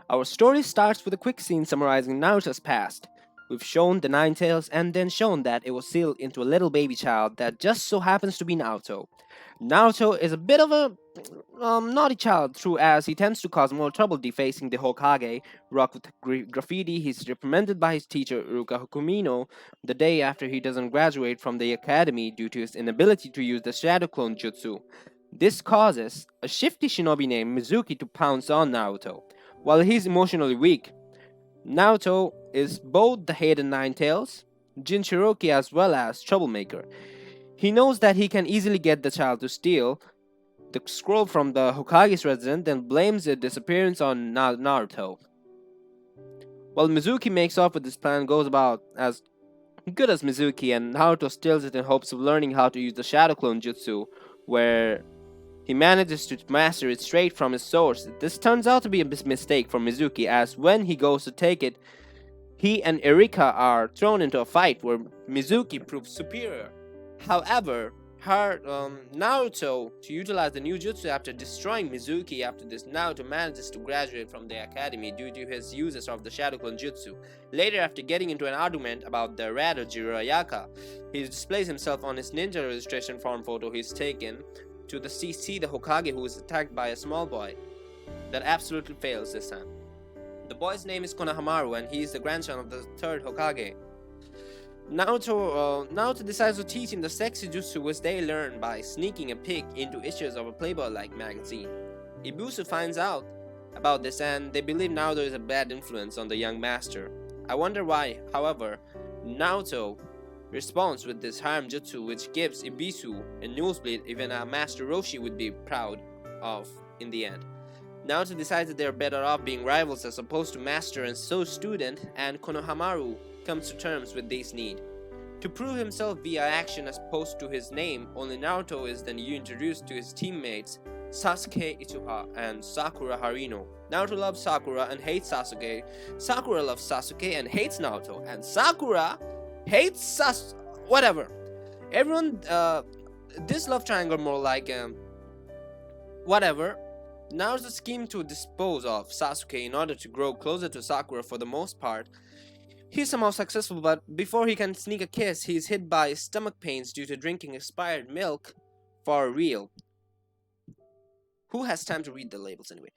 Our story starts with a quick scene summarizing Naruto's past. We've shown the Nine Tails and then shown that it was sealed into a little baby child that just so happens to be Naruto. Naruto is a bit of a naughty child, true, as he tends to cause more trouble defacing the Hokage, rock with graffiti. He's reprimanded by his teacher Uruka Hokumino the day after he doesn't graduate from the academy due to his inability to use the Shadow Clone Jutsu. This causes a shifty shinobi named Mizuki to pounce on Naruto. While he's emotionally weak, Naruto is both the Hayden Nine Tails, Jinchuriki as well as Troublemaker. He knows that he can easily get the child to steal the scroll from the Hokage's residence, then blames its disappearance on Naruto. While Mizuki makes off with his plan, goes about as good as Mizuki, and Naruto steals it in hopes of learning how to use the Shadow Clone Jutsu, where he manages to master it straight from his source. This turns out to be a mistake for Mizuki, as when he goes to take it, he and Erika are thrown into a fight where Mizuki proves superior. However, Naruto, to utilize the new jutsu after destroying Mizuki, after this, Naruto manages to graduate from the academy due to his uses of the Shadow Clone Jutsu. Later, after getting into an argument about the rat of Jiraiya, he displays himself on his ninja registration form photo he's taken to see the Hokage, who is attacked by a small boy. That absolutely fails this time. The boy's name is Konohamaru, and he is the grandson of the third Hokage. Naruto decides to teach him the sexy jutsu, which they learn by sneaking a peek into issues of a Playboy-like magazine. Ibusu finds out about this, and they believe Naruto is a bad influence on the young master. I wonder why, however, Naruto responds with this harm jutsu, which gives Ibisu a nosebleed even a Master Roshi would be proud of in the end. Naruto decides that they are better off being rivals as opposed to master and so student, and Konohamaru comes to terms with this need. To prove himself via action as opposed to his name, only Naruto is then introduced to his teammates Sasuke Itsuha and Sakura Harino. Naruto loves Sakura and hates Sasuke. Sakura loves Sasuke and hates Naruto. And Sakura hates whatever. Everyone, this love triangle more like whatever. Naruto's scheme to dispose of Sasuke in order to grow closer to Sakura for the most part. He's somehow successful, but before he can sneak a kiss, he's hit by stomach pains due to drinking expired milk for real. Who has time to read the labels anyway?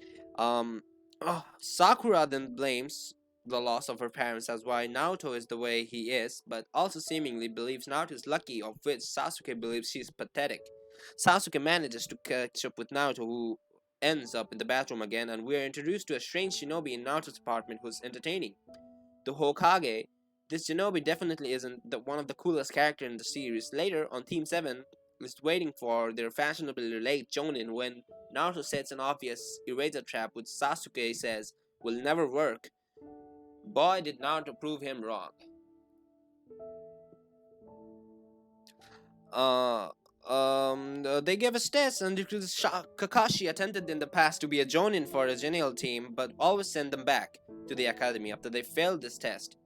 Sakura then blames the loss of her parents as why Naruto is the way he is, but also seemingly believes Naruto is lucky, of which Sasuke believes she's pathetic. Sasuke manages to catch up with Naruto, who ends up in the bathroom again, and we are introduced to a strange shinobi in Naruto's apartment who's entertaining. The Hokage, this shinobi definitely isn't one of the coolest characters in the series. Later, on Team 7, is waiting for their fashionably late Jonin when Naruto sets an obvious eraser trap which Sasuke says will never work. Boy, did Naruto prove him wrong. They gave us tests, and Kakashi attempted in the past to be a Jonin for a genial team, but always sent them back to the academy after they failed this test.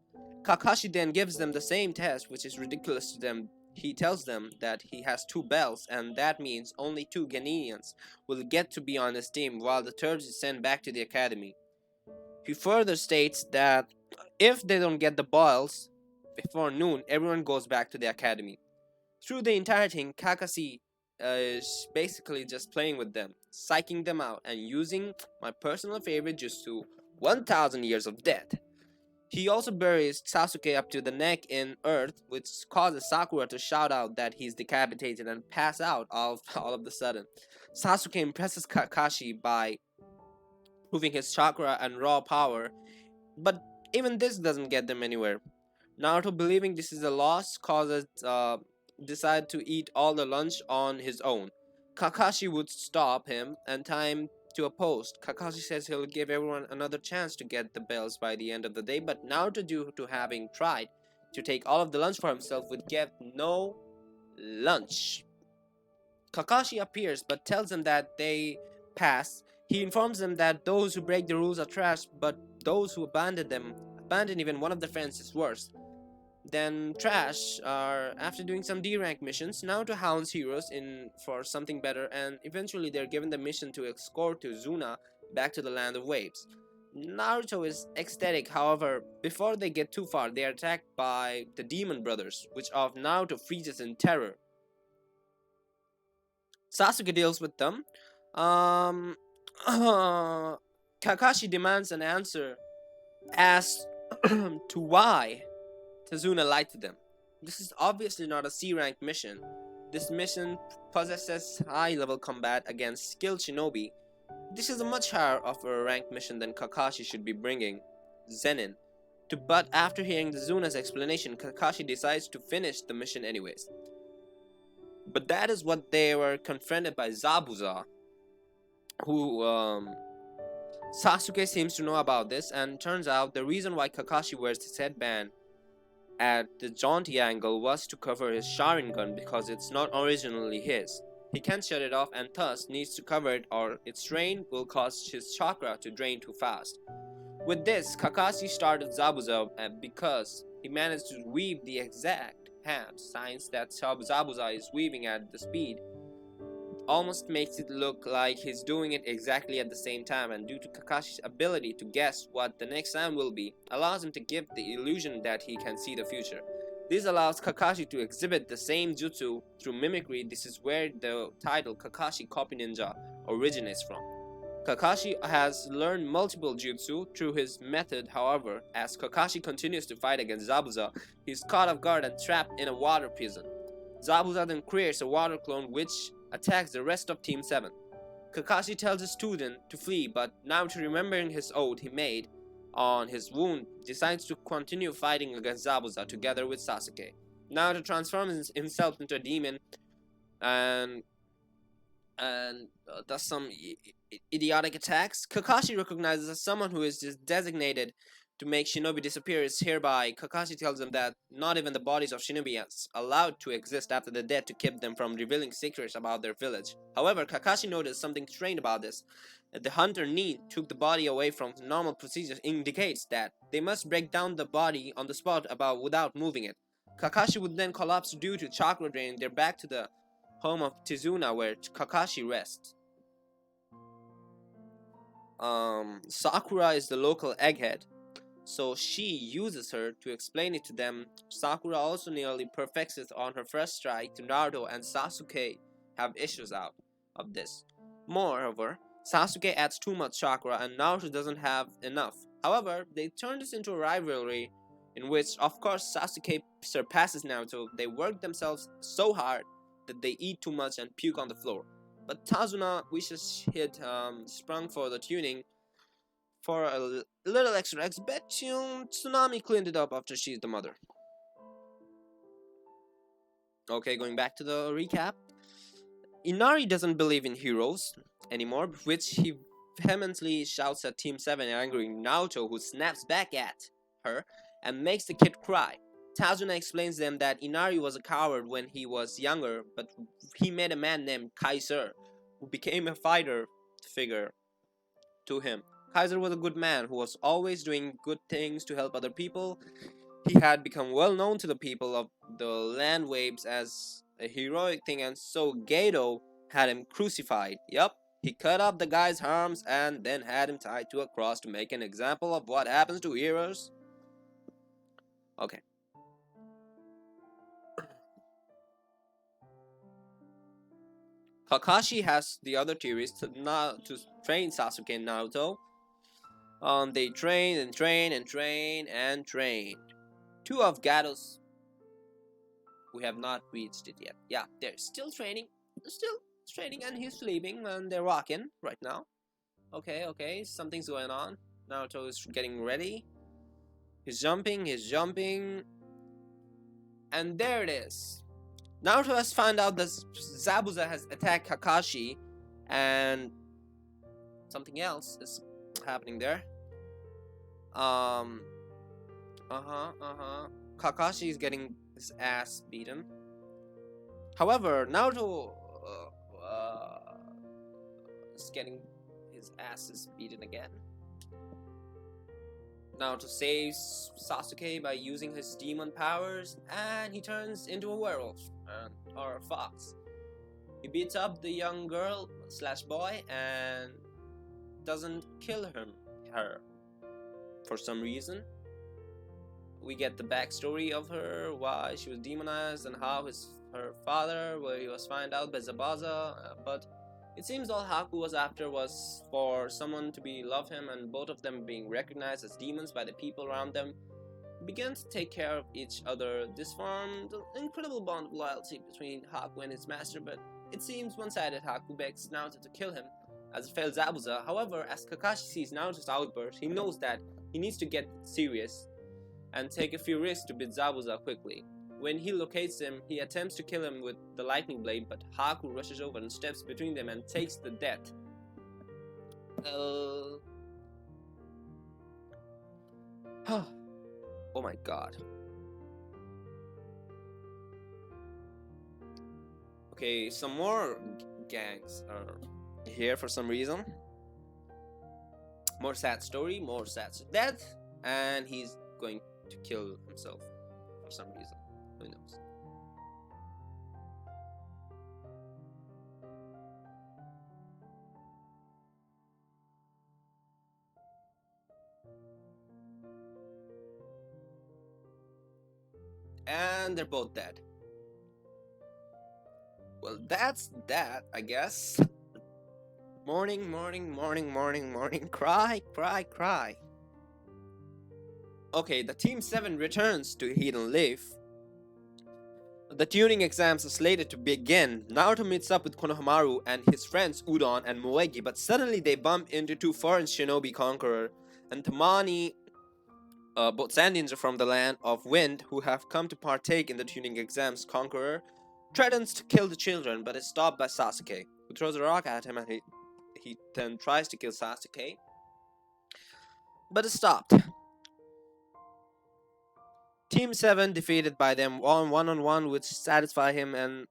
Kakashi then gives them the same test, which is ridiculous to them. He tells them that he has 2 bells, and that means only 2 Ganinians will get to be on his team, while the third is sent back to the academy. He further states that if they don't get the bells before noon, everyone goes back to the academy. Through the entire thing, Kakashi is basically just playing with them, psyching them out, and using my personal favorite jutsu, 1000 Years of Death. He also buries Sasuke up to the neck in earth, which causes Sakura to shout out that he's decapitated and pass out all of the sudden. Sasuke impresses Kakashi by proving his chakra and raw power, but even this doesn't get them anywhere. Naruto, believing this is a loss, decide to eat all the lunch on his own. Kakashi would stop him and tie him to a post. Kakashi says he'll give everyone another chance to get the bells by the end of the day, but Naruto, due to having tried to take all of the lunch for himself, would get no lunch. Kakashi appears but tells them that they pass. He informs them that those who break the rules are trash, but those who abandon even one of their friends is worse. Then Trash are, after doing some D-rank missions, now to hounds heroes in for something better, and eventually they're given the mission to escort to Zuna back to the land of waves. Naruto is ecstatic, however, before they get too far, they are attacked by the demon brothers, which of Naruto freezes in terror. Sasuke deals with them. Um, Kakashi demands an answer as to why Tazuna lied to them. This is obviously not a C rank mission. This mission possesses high level combat against skilled shinobi. This is a much higher of a ranked mission than Kakashi should be bringing Zenin. But after hearing Zuna's explanation, Kakashi decides to finish the mission anyways. But that is what they were confronted by Zabuza, who Sasuke seems to know about this, and turns out the reason why Kakashi wears his headband at the jaunty angle was to cover his Sharingan because it's not originally his. He can't shut it off and thus needs to cover it, or its drain will cause his chakra to drain too fast. With this, Kakashi started Zabuza because he managed to weave the exact hand signs that Zabuza is weaving at the speed. Almost makes it look like he's doing it exactly at the same time, and due to Kakashi's ability to guess what the next sound will be, allows him to give the illusion that he can see the future. This allows Kakashi to exhibit the same jutsu through mimicry. This is where the title Kakashi Copy Ninja originates from. Kakashi has learned multiple jutsu through his method, however, as Kakashi continues to fight against Zabuza, he's caught off guard and trapped in a water prison. Zabuza then creates a water clone which attacks the rest of Team 7. Kakashi tells his student to flee, but Naruto, remembering his oath he made on his wound, decides to continue fighting against Zabuza together with Sasuke. Naruto transforms himself into a demon and does some idiotic attacks. Kakashi recognizes as someone who is just designated to make shinobi disappear is hereby. Kakashi tells them that not even the bodies of shinobi are allowed to exist after the dead to keep them from revealing secrets about their village. However, Kakashi noticed something strange about this. The hunter Nin took the body away from normal procedures indicates that they must break down the body on the spot without moving it. Kakashi would then collapse due to chakra drain. They're back to the home of Tizuna where Kakashi rests. Sakura is the local egghead, so she uses her to explain it to them. Sakura also nearly perfects it on her first strike to Naruto, and Sasuke have issues out of this. Moreover, Sasuke adds too much chakra and Naruto doesn't have enough. However, they turn this into a rivalry in which, of course, Sasuke surpasses Naruto. They work themselves so hard that they eat too much and puke on the floor. But Tazuna wishes he'd sprung for the tuning for a little extra eggs. Bet you Tsunami cleaned it up after she's the mother. Okay, going back to the recap. Inari doesn't believe in heroes anymore, which he vehemently shouts at Team 7, angering Naruto, who snaps back at her and makes the kid cry. Tazuna explains them that Inari was a coward when he was younger, but he met a man named Kaiser, who became a fighter figure to him. Kaiser was a good man who was always doing good things to help other people. He had become well known to the people of the land waves as a heroic thing, and so Gato had him crucified. Yup, he cut off the guy's arms and then had him tied to a cross to make an example of what happens to heroes. Okay. Kakashi has the other theories to train Sasuke and Naruto. They train and train and train and train. Two of Gato's, we have not reached it yet. Yeah, they're still training, and he's sleeping, and they're walking right now. Okay, something's going on. Naruto is getting ready. He's jumping, and there it is. Naruto has found out that Zabuza has attacked Kakashi, and something else is happening there. Kakashi is getting his ass beaten. However, Naruto is getting his asses beaten again. Naruto saves Sasuke by using his demon powers, and he turns into a werewolf or a fox. He beats up the young girl / boy and doesn't kill her. for some reason. We get the backstory of her, why she was demonized, and how her father, where he was found out by Zabaza. But it seems all Haku was after was for someone to love him, and both of them being recognized as demons by the people around them began to take care of each other. This formed an incredible bond of loyalty between Haku and his master, but it seems one-sided. Haku begs Naruto to kill him as a failed Zabuza. However, as Kakashi sees Naruto's outburst, he knows that he needs to get serious and take a few risks to beat Zabuza quickly. When he locates him, he attempts to kill him with the lightning blade, but Haku rushes over and steps between them and takes the death. Oh my god. Okay, some more gangs are here for some reason. More sad story, more sad death, and he's going to kill himself for some reason. Who knows? And they're both dead. Well, that's that, I guess. Morning, morning, morning, morning, morning. Cry, cry, cry. Okay, the Team 7 returns to Hidden Leaf. The tuning exams are slated to begin. Naruto meets up with Konohamaru and his friends Udon and Moegi, but suddenly they bump into two foreign shinobi conqueror and Tamani, both sand ninja from the land of wind, who have come to partake in the tuning exams. Conqueror threatens to kill the children, but is stopped by Sasuke, who throws a rock at him, and he then tries to kill Sasuke, but is stopped. Team 7 defeated by them one-on-one, which satisfy him, and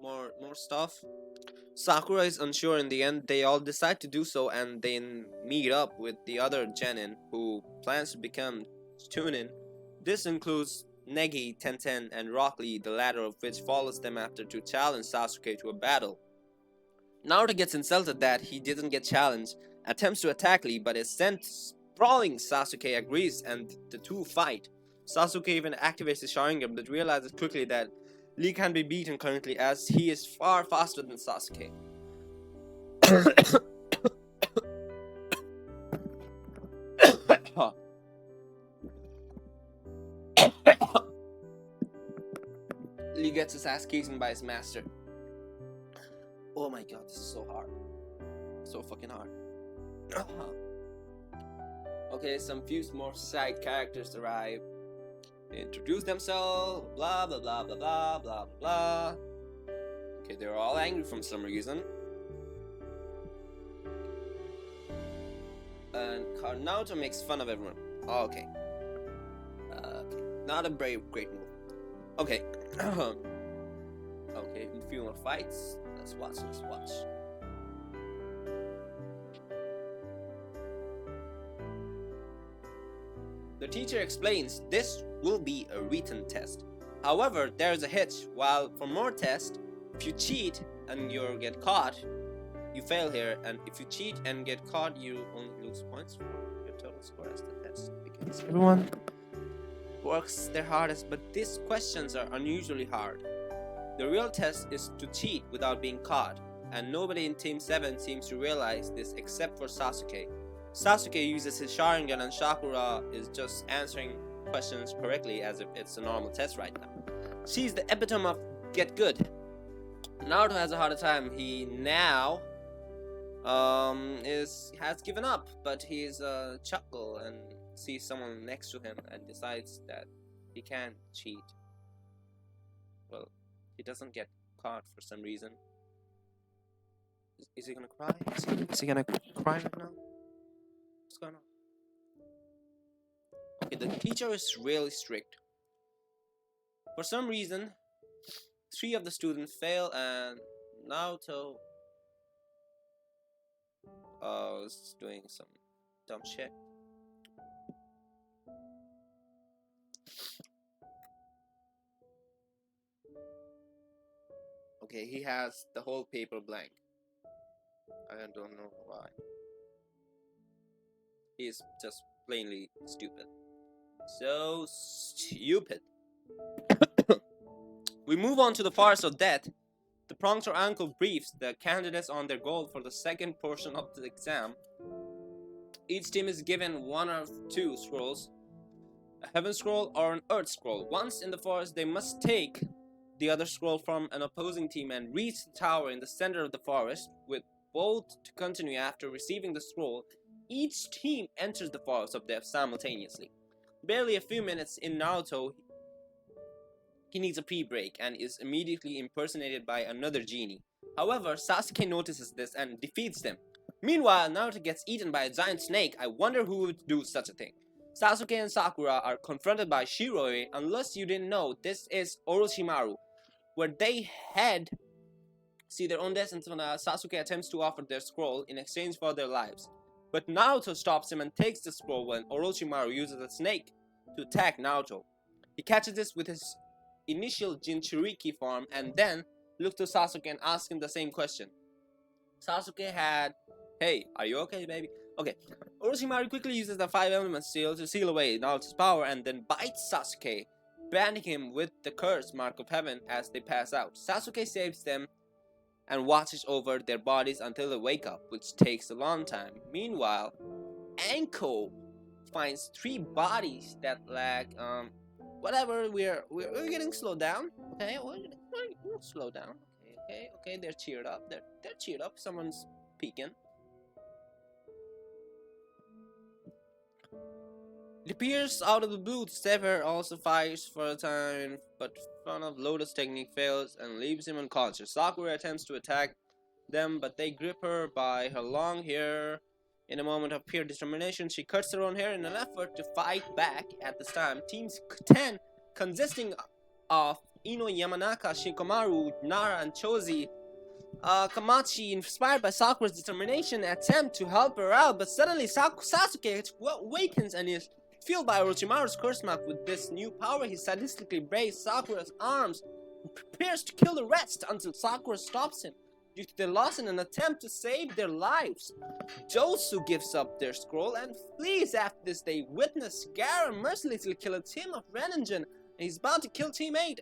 more stuff. Sakura is unsure in the end. They all decide to do so, and they meet up with the other genin who plans to become Chunin. This includes Negi, Tenten, and Rock Lee, the latter of which follows them after to challenge Sasuke to a battle. Naruto gets insulted that he didn't get challenged, attempts to attack Lee, but is sent sprawling. Sasuke agrees, and the two fight. Sasuke even activates his Sharingan, but realizes quickly that Lee can be beaten currently as he is far faster than Sasuke. Lee gets his ass kicked by his master. Oh my god, this is so hard. So fucking hard. Okay, some few more side characters arrive. They introduce themselves, blah blah blah blah blah blah blah. Okay, they're all angry for some reason. And Naruto makes fun of everyone. Oh, okay. Not a great move. Okay. Okay, a few more fights. Let's watch. The teacher explains this will be a written test. However, there's a hitch. While for more tests, if you cheat and you get caught, you fail here, and if you cheat and get caught, you only lose points for your total score as the test. Because everyone works their hardest, but these questions are unusually hard. The real test is to cheat without being caught, and nobody in Team 7 seems to realize this except for Sasuke. Sasuke uses his Sharingan and Sakura is just answering questions correctly as if it's a normal test right now. She's the epitome of get good. Naruto has a harder time. He now has given up, but he's chuckle and sees someone next to him and decides that he can't cheat. Well, he doesn't get caught for some reason. Is he gonna cry? Is he gonna cry right now? What's going on? Okay, the teacher is really strict. For some reason, 3 of the students fail, and Naruto is doing some dumb shit. Okay, he has the whole paper blank. I don't know why. He's just plainly stupid. So stupid. We move on to the Forest of Death. The prompter uncle briefs the candidates on their goal for the second portion of the exam. Each team is given one of two scrolls, a heaven scroll or an earth scroll. Once in the forest, they must take the other scroll from an opposing team and reach the tower in the center of the forest, with both to continue after receiving the scroll. Each team enters the Forest of Death simultaneously. Barely a few minutes in Naruto, he needs a pee break and is immediately impersonated by another genie. However, Sasuke notices this and defeats them. Meanwhile, Naruto gets eaten by a giant snake. I wonder who would do such a thing. Sasuke and Sakura are confronted by Shiroi. Unless you didn't know, this is Orochimaru, where they head see their own death until Sasuke attempts to offer their scroll in exchange for their lives. But Naruto stops him and takes the scroll when Orochimaru uses a snake to attack Naruto. He catches this with his initial Jinchuriki form and then looks to Sasuke and asks him the same question. Sasuke had, "Hey, are you okay, baby?" Okay. Orochimaru quickly uses the 5 element seal to seal away Naruto's power and then bites Sasuke, branding him with the curse mark of heaven as they pass out. Sasuke saves them and watches over their bodies until they wake up, which takes a long time. Meanwhile, Anko finds 3 bodies that lack whatever. We're getting slowed down. Okay, we'll slow down. Okay. They're cheered up. They're cheered up. Someone's peeking. It appears out of the blue. Sever also fires for a time, but front of Lotus technique fails and leaves him unconscious. Sakura attempts to attack them, but they grip her by her long hair. In a moment of pure determination, she cuts her own hair in an effort to fight back. At this time, Teams 10, consisting of Ino, Yamanaka, Shikamaru, Nara, and Chozi, Kamachi, inspired by Sakura's determination, attempt to help her out, but suddenly Sasuke awakens and is fueled by Orochimaru's curse mark. With this new power, he sadistically breaks Sakura's arms and prepares to kill the rest until Sakura stops him due to their loss in an attempt to save their lives. Josu gives up their scroll and flees. After this, they witness Gaara mercilessly kill a team of Renningen, and he's about to kill Team 8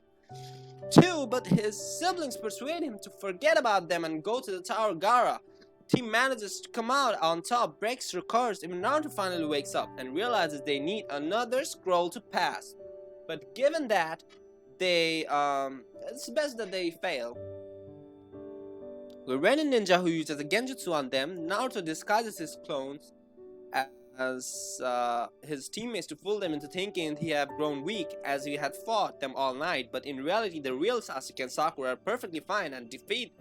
too, but his siblings persuade him to forget about them and go to the tower. Gaara team manages to come out on top, breaks her curse. Even Naruto finally wakes up and realizes they need another scroll to pass. But given that they it's best that they fail. The Renin ninja who uses a genjutsu on them, Naruto disguises his clones as his teammates to fool them into thinking he had grown weak as he had fought them all night, but in reality the real Sasuke and Sakura are perfectly fine and defeat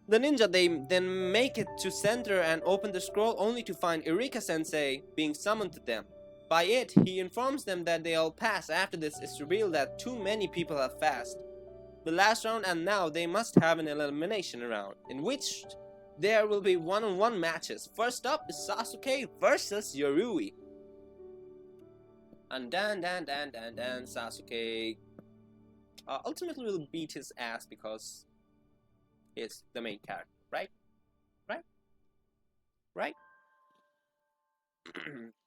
the ninja. They then make it to center and open the scroll only to find Irika sensei being summoned to them. By it, he informs them that they all pass. After this, it's revealed that too many people have passed the last round, and now they must have an elimination round in which there will be one-on-one matches. First up is Sasuke versus Yorui. And then Sasuke ultimately will beat his ass because he's the main character, right?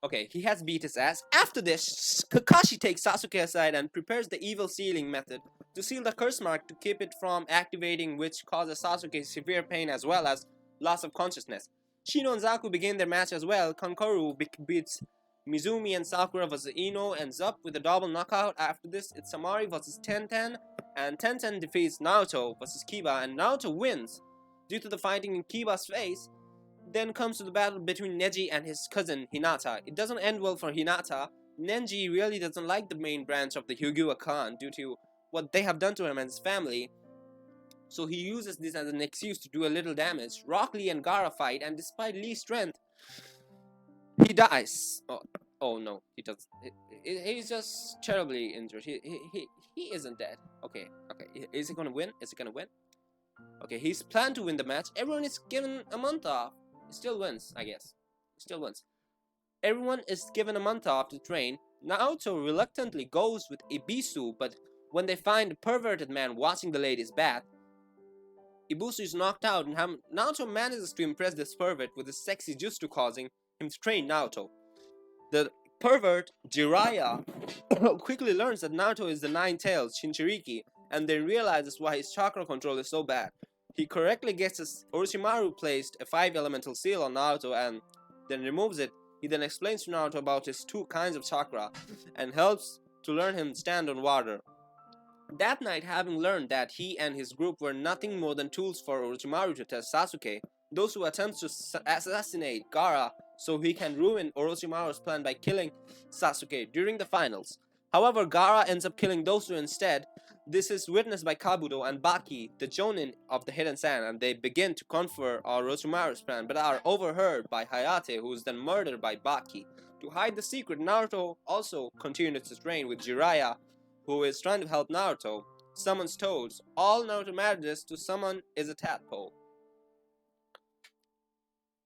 Okay, he has beat his ass. After this, Kakashi takes Sasuke aside and prepares the evil sealing method to seal the curse mark to keep it from activating, which causes Sasuke severe pain as well as loss of consciousness. Shino and Zaku begin their match as well. Kankuro beats Mizumi, and Sakura vs Ino ends up with a double knockout. After this, it's Samari vs Tenten, and Tenten defeats Naruto vs Kiba, and Naruto wins due to the fighting in Kiba's face. Then comes to the battle between Neji and his cousin Hinata. It doesn't end well for Hinata. Neji really doesn't like the main branch of the Hyuga clan due to what they have done to him and his family, so he uses this as an excuse to do a little damage. Rock Lee and Gaara fight, and despite Lee's strength, he dies. Oh no, he doesn't. He's just terribly injured. He isn't dead. Okay. Is he gonna win? Okay, he's planned to win the match. Everyone is given a month off. He still wins, I guess. Everyone is given a month off to train. Naruto reluctantly goes with Ibisu, but when they find a perverted man watching the ladies' bath, Ibusu is knocked out, and Naruto manages to impress this pervert with his sexy jutsu, causing him to train Naruto. The pervert, Jiraiya, quickly learns that Naruto is the Nine-Tailed Shinchiriki, and then realizes why his chakra control is so bad. He correctly guesses Orochimaru placed a 5 elemental seal on Naruto and then removes it. He then explains to Naruto about his 2 kinds of chakra and helps to learn him stand on water. That night, having learned that he and his group were nothing more than tools for Orochimaru to test Sasuke, those who attempt to assassinate Gaara so he can ruin Orochimaru's plan by killing Sasuke during the finals. However, Gaara ends up killing those two instead. This is witnessed by Kabuto and Baki, the Jonin of the Hidden Sand, and they begin to confer Orochimaru's plan, but are overheard by Hayate, who is then murdered by Baki. To hide the secret, Naruto also continues to train with Jiraiya, who is trying to help Naruto, summons toads. All Naruto manages to summon is a tadpole.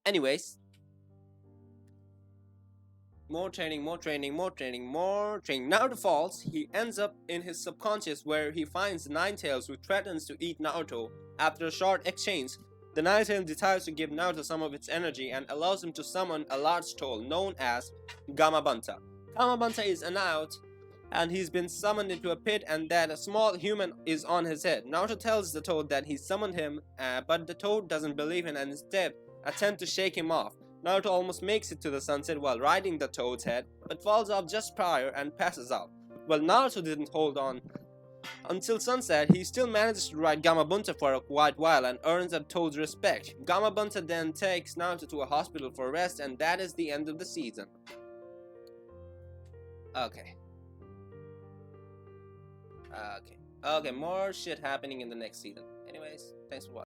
Anyways, more training. Naruto falls. He ends up in his subconscious where he finds the Nine-Tails, who threatens to eat Naruto. After a short exchange, the Nine-Tails decides to give Naruto some of its energy and allows him to summon a large troll known as Gamabunta. Gamabunta is an out, and he's been summoned into a pit and that a small human is on his head. Naruto tells the toad that he summoned him, but the toad doesn't believe him and instead attempts to shake him off. Naruto almost makes it to the sunset while riding the toad's head, but falls off just prior and passes out. Well, Naruto didn't hold on until sunset. He still manages to ride Gamabunta for a quite while and earns the toad's respect. Gamabunta then takes Naruto to a hospital for rest, and that is the end of the season. Okay, more shit happening in the next season. Anyways, thanks for watching.